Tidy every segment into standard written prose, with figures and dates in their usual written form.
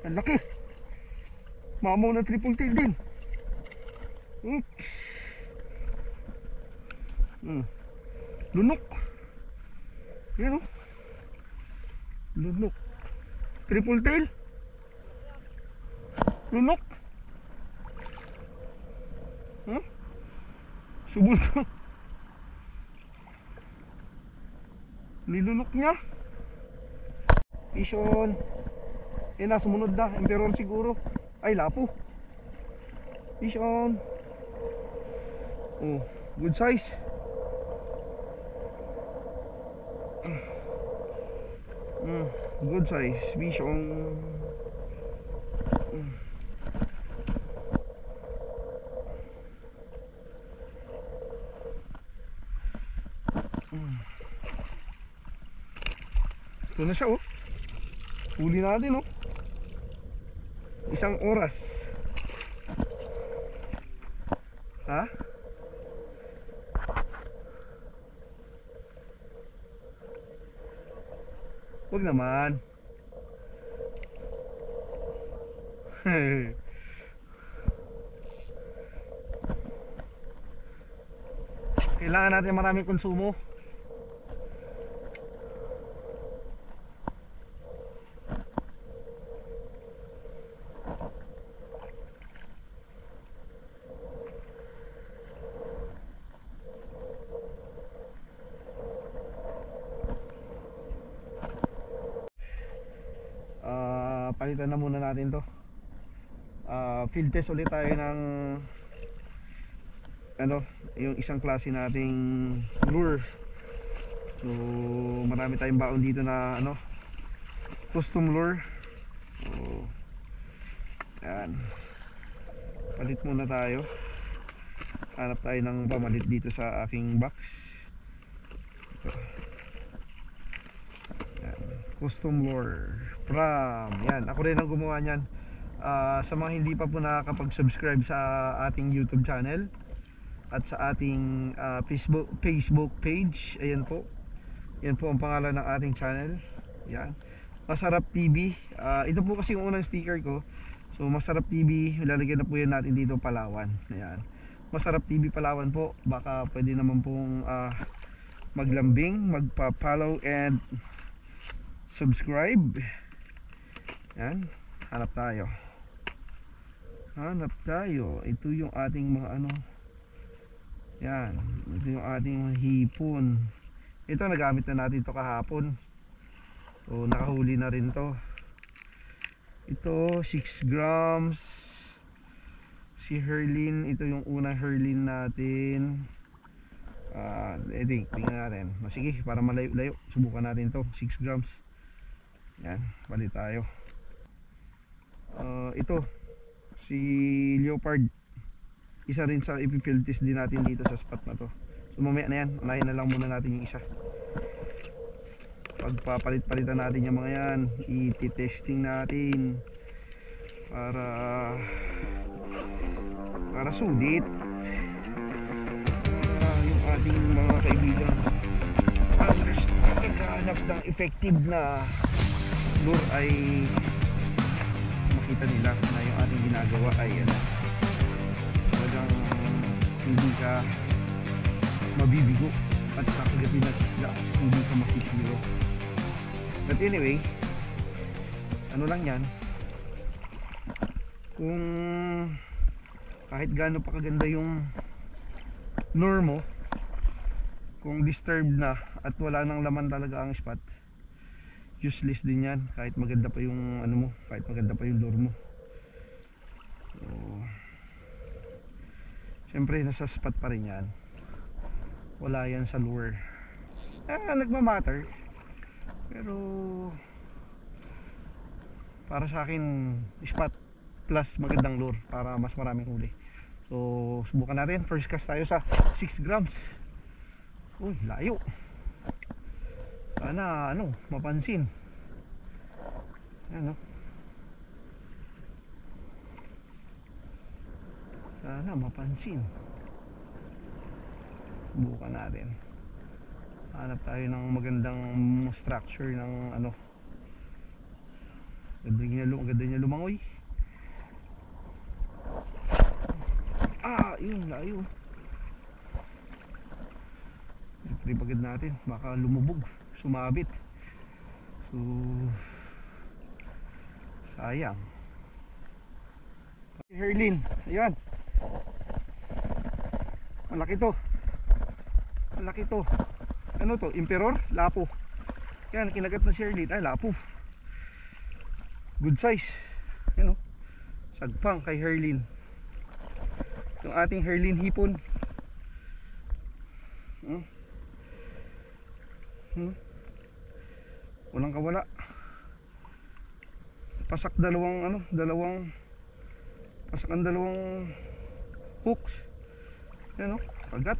Ang laki. Mamaw na triple tail din. Oops. Lunok. Yan o. Lunok. Triple tail. Lunok. Subol to. Nilunok niya. Vision. Yan na, sumunod na. Emperor siguro. Ay, lapo. Vision. Oh, good size. Good size. Vision. Ito na siya, oh. Huli natin, oh. 1 oras. Ha? Huwag naman. Kailangan natin maraming konsumo. Palitan na muna natin to. Field test ulit tayo ng ano, yung isang klase nating lure. So marami tayong baon dito na ano, custom lure. So yan, palit muna tayo. Hanap tayo ng pamalit dito sa aking box. Ito. Yan, custom lure from, yan, ako rin ang gumawa niyan. Sa mga hindi pa po nakakapag-subscribe sa ating YouTube channel at sa ating Facebook page, ayan po, yan po ang pangalan ng ating channel. Yan, Masarap TV. Ito po kasi yung unang sticker ko. So Masarap TV, lalagyan na po yan natin dito, Palawan. Ayan, Masarap TV Palawan po. Baka pwede naman pong maglambing, magpa-follow and subscribe. Yan, hanap tayo. Hanap tayo. Ito yung ating mga ano. Yan, ito yung ating hipon. Ito nagamit na natin ito kahapon. So nakahuli na rin to. Ito 6 grams. Si Herlin, ito yung unang Herlin natin. Tingnan natin. Sige, para malayo-layo, subukan natin to. 6 grams. Yan, balik tayo. Ito si Leopard, isa rin sa i-field test din natin dito sa spot na to. So mamaya na yan, unahin na lang muna natin yung isa. Pagpapalit-palitan natin yung mga yan, i-testing natin para sulit. Yung ating mga kaibigan naghahanap ng effective na lure ay makita nila na yung ating ginagawa ay talagang hindi ka mabibigo at kakagatin ng isda, hindi ka masisiro. But anyway, ano lang yan, kung kahit gaano pa kaganda yung lure mo, kung disturbed na at wala nang laman talaga ang spot, useless din yan. Kahit maganda pa yung ano mo, kahit maganda pa yung lure mo. So syempre nasa spot pa rin yan, wala yan sa lure. Nagmamatter, pero para sa akin spot plus magandang lure para mas maraming huli. So subukan natin, first cast tayo sa 6 grams. Uy, layo. Sana mapansin. Ano? Sana mapansin. Bukan natin. Hanap tayo ng magandang structure ng Ganda niya lumangoy. Yun, layo. Tripagad natin, baka lumubog, sumabit. So sayang. Herlin, ayan. Malaki to. Ano to? Emperor? Lapo. Yan, kinagat na si Herlin. Lapo. Good size. Yan o. Sagpang kay Herlin. Yung ating Herlin hipon. Walang kawala. Pasak dalawang pasak ang dalawang hooks. Yan o, kagat.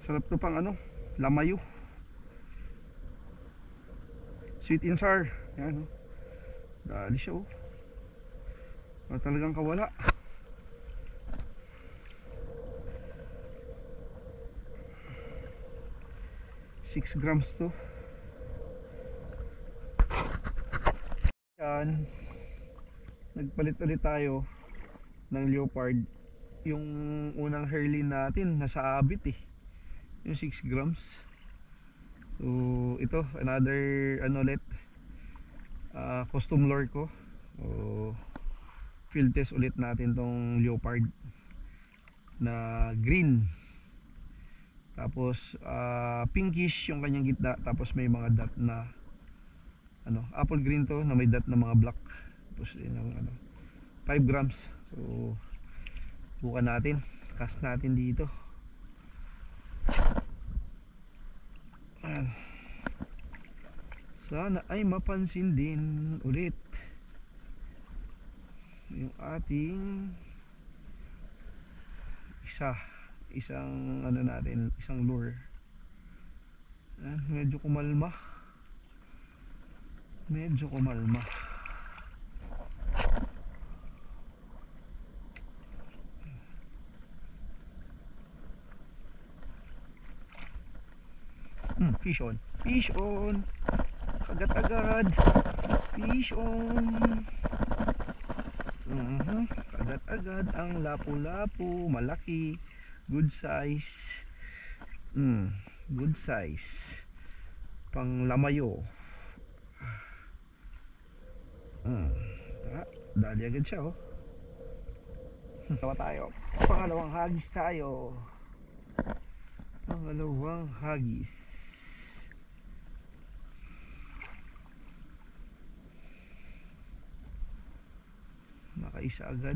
Sarap to pang lamayo. Sweet and sour. Yan o. Dali siya o. Talagang kawala. Six grams to. Yan. Nagpalit ulit tayo ng leopard. Yung unang Herlin natin nasa abit yung 6 grams. So ito another ulit custom lure ko. Field test ulit natin tong leopard na green, tapos pinkish yung kanyang gitna, tapos may mga dot na apple green to na may dot na mga black. Tapos yun 5 grams. So bukan natin, cast natin dito. Ayan. Sana ay mapansin din ulit yung ating isang natin, isang lure. Medyo kumalma. Fish on. Kagat agad. Fish on. Kagat agad ang lapu-lapu, malaki, good size. Good size. Pang lamayo. Dali agad siya Tawa tayo. Pangalawang hagis tayo. Nakaisa agad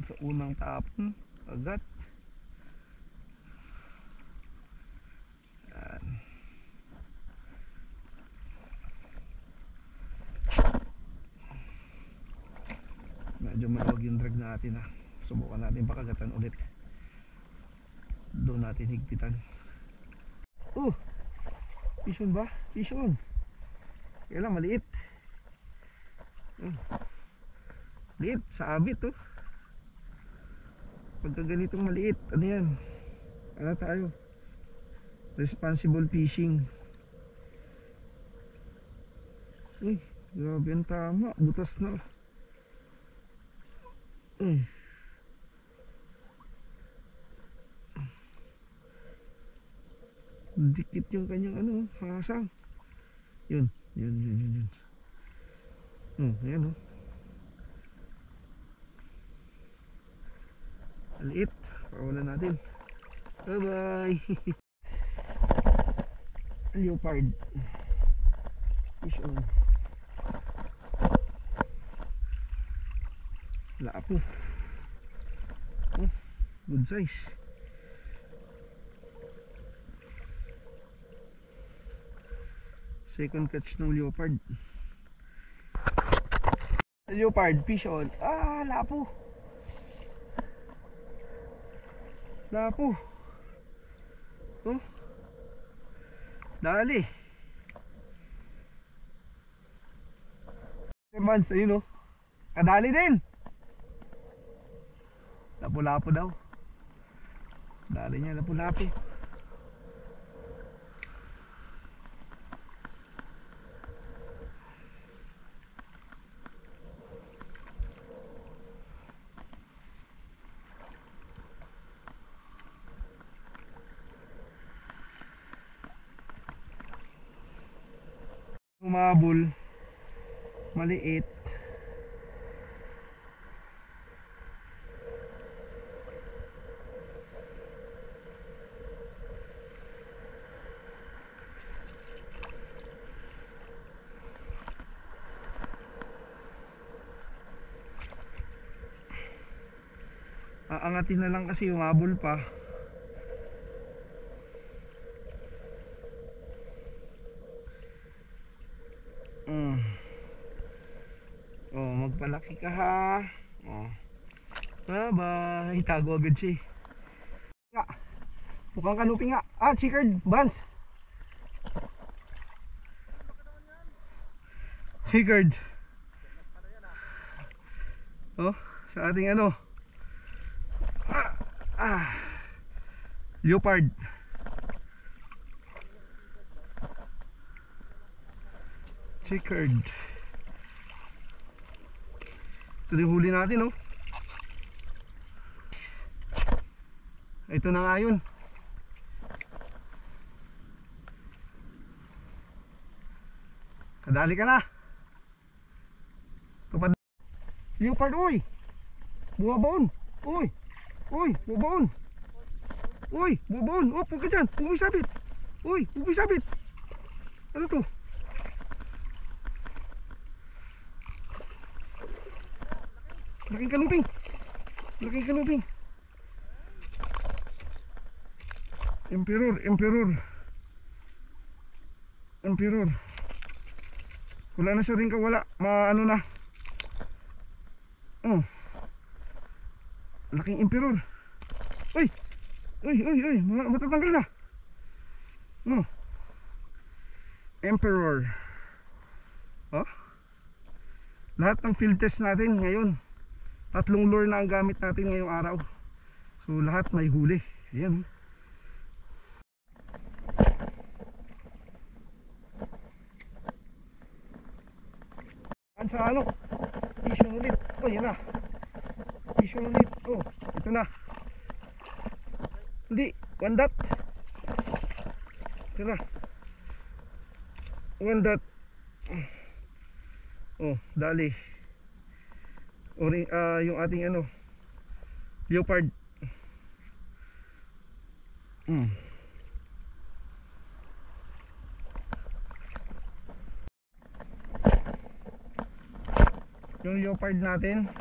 sa unang tapon. Agad. Yan. Medyo maluwag yung drag natin Subukan natin pakagatan ulit. Doon natin higpitan. Fish on ba? Fish on. Kaya lang maliit. Liit sa abit pagka ganitong maliit, yan, tayo responsible fishing. Grabe ang tama, butas na. Dikit yung kanyang hasang. Yun. Ayan Maliit. Pakawalan natin. Bye bye. Leopard. Fish on. Lapo. Good size. Second catch ng leopard. Leopard, fish on. Lapo. Dali. Mans, ayun kadali din. Lapo-lapo daw. Dali niya, lapo-lapo. humabol. Maliit. Aangatin na lang kasi humabol pa. Oh, magpalaki ka ha. Oh. Bye-bye. Tago agad siya. Nga. Mukhang kanuping nga. Ah, checkered buns. Checkered. Oh, sa ating ano. Leopard. Checkered. Ito yung huli natin, oh. Ito na nga yun. Kadali ka na. Tupad. Leopard, uy. Bumabaon. Uy. Uy, bumabaon. Uy, bumabaon. Oh, huwag ka dyan. Huwag mo isabit. Uy, huwag mo isabit. Ano to? Laking kanuping. Laking kanuping. Emperor, emperor. Emperor. Wala na siya rin kawala. Maano na. Laking emperor. Uy. Uy, uy, uy. Matatanggal na. Emperor. Oh. Lahat ng field test natin ngayon, 3 lure na ang gamit natin ngayong araw. So lahat may huli. Ayan. Sa ano? Fishing ulit. Oh, yan na. Fishing ulit. Oh, ito na. Hindi, 1 dot. Ito na. 1 dot. Oh, dali. Yung ating ano, leopard. Yung leopard natin,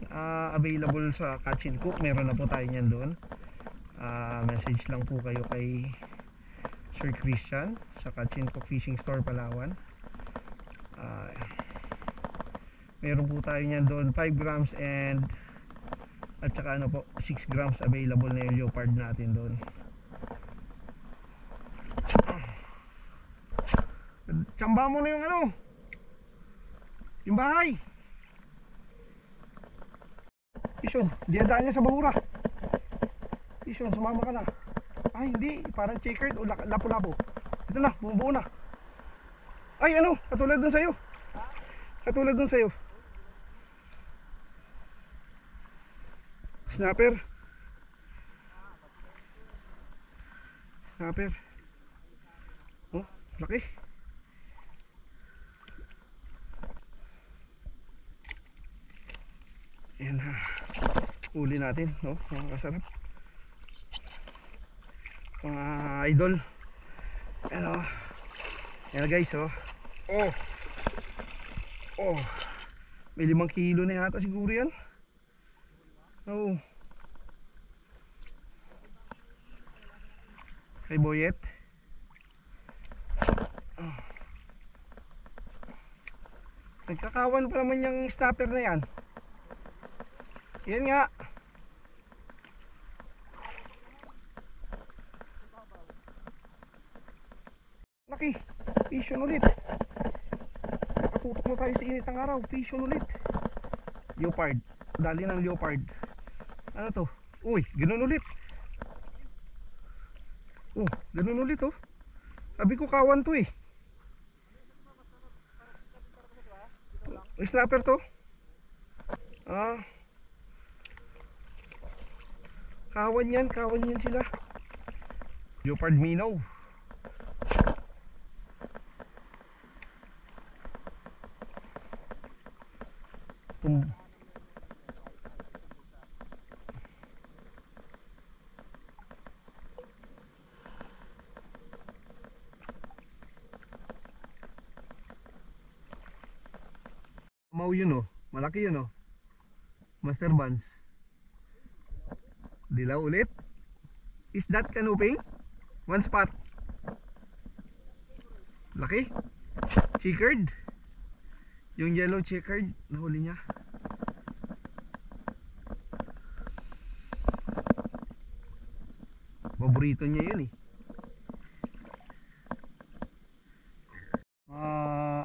available sa Catch and Cook. Meron na po tayo niyan doon. Message lang po kayo kay Sir Christian sa Catch and Cook Fishing Store Palawan. Meron po tayo niyan doon 5 grams and at saka ano po 6 grams available na yung leopard natin doon. Tsamba mo na yung ano, yung bahay. Pishon, diadaan niya sa bahura. Pishon, sumama ka na. Ay hindi, parang checkered o lapo-lapo. Ito na, bumubuo na. Ay ano, katulad dun sa'yo. Katulad dun sa'yo. Snapper. Snapper. Oh, laki. Ayan ha. Uli natin, no? Mga kasarap. Mga idol. Ayan o. Ayan guys, oh. Oh. Oh. May 5 kilo na yata siguro yan. Oo. Kay Boyet. Oh. Nagkakawan pa naman yung snapper na yan. Yan nga. Laki. Fishon ulit. Nakatutok na tayo sa init ng araw. Fishon ulit. Leopard. Dali ng leopard. Ano to? Uy, ganun ulit. Oh, ganun ulit oh. Sabi ko kawan to eh. Snapper to. Kawan yan sila. Leopard minnow. Mau yun oh, malaki yun oh. Master Buns. Dilaw ulit. Is that canoping? One spot. Laki. Checkered. Yung yellow checkered, nahuli niya. Paborito niya yun eh.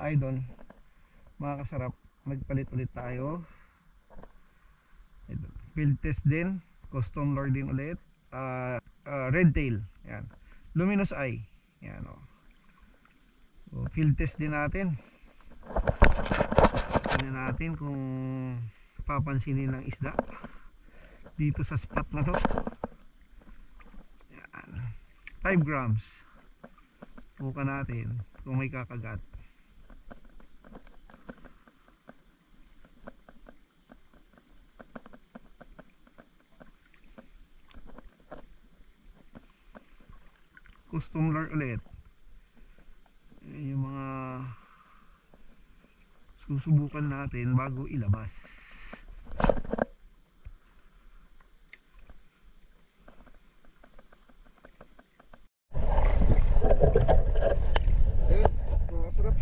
Idol, mga kasarap, magpalit ulit tayo. Field test din, custom lure din ulit. Red tail, yan. Luminous eye, yan o. So, field test din natin. Tingnan natin kung papansinin ng isda dito sa spot na to. Yan. 5 grams. Buka natin kung may kakagat. Custom lure ulit. Yung mga susubukan natin bago ilabas. Ayun, mga kasarap.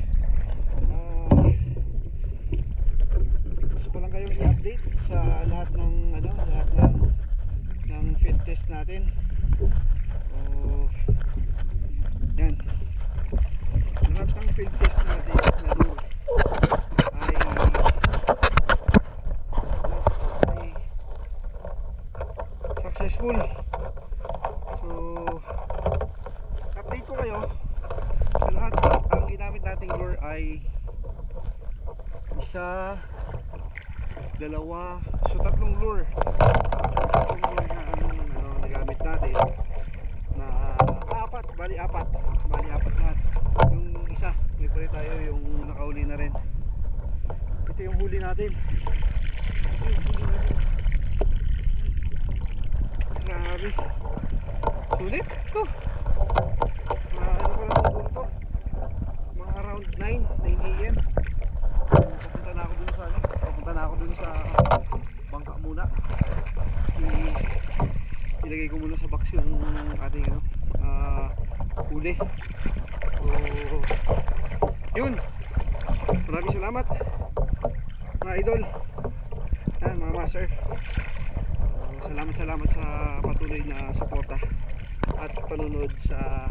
Gusto ko lang kayong i-update sa lahat ng ng field test natin. Yan. Lahat ng field test natin na lure ay successful. So, update ko kayo sa lahat. Ang ginamit nating lure ay isa, dalawa, so tatlong lure. Tatlong lure na nagamit natin. Bali apat lahat. Yung isa, may pare tayo yung nakahuli na rin. Ito yung huli natin. Grabe. Sulit ito. Ano pa lang siguro to, mga around 9 AM. Papunta na ako dun sa bangka muna. Ilagay ko muna sa box yung ating huli. So, yun. Maraming salamat mga idol. Yan, mga master. Salamat sa patuloy na suporta at panunod sa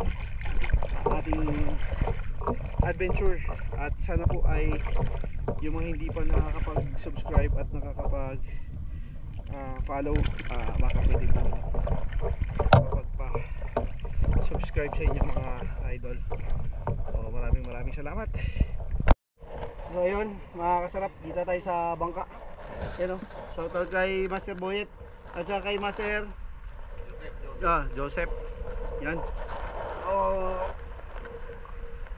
ating adventure. At sana po ay yung mga hindi pa nakakapag-subscribe at nakakapag follow, baka pwede po subscribe sa inyo mga idol. So, maraming salamat. So ayun mga kasarap, kita tayo sa bangka. Yan o, shoutout kay Master Boyet at saka kay Master Joseph. Yan.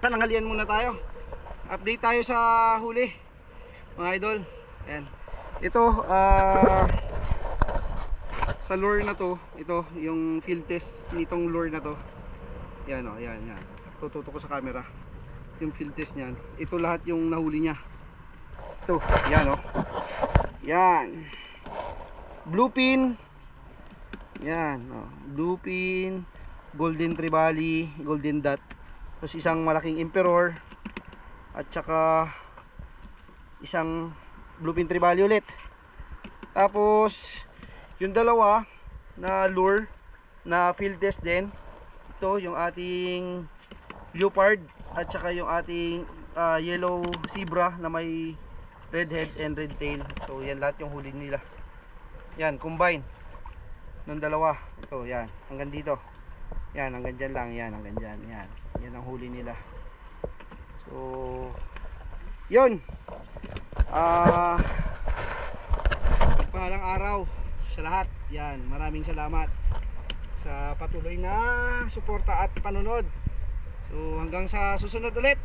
Tananghalian muna tayo. Update tayo sa huli mga idol. Yan. Ito sa lure na to, ito yung field test nitong lure na to. Yan o, yan. Tututo ko sa camera yung field test niyan. Ito lahat yung nahuli niya. Ito, yan o. Yan. Bluefin. Yan o. Bluefin, golden trevally, golden dot. Tapos isang malaking emperor. At saka isang bluefin trevally ulit. Tapos yung dalawa na lure na field test din, ito yung ating leopard at saka yung ating yellow zebra na may red head and red tail. So yan lahat yung huli nila. Yan, combine ng dalawa. Ito, yan, hanggang dito. Yan, hanggang dyan lang. Yan, hanggang dyan. Yan, yan ang huli nila. So yun, pagpahalang araw sa lahat. Yan, maraming salamat sa patuloy na suporta at panunod. So hanggang sa susunod ulit.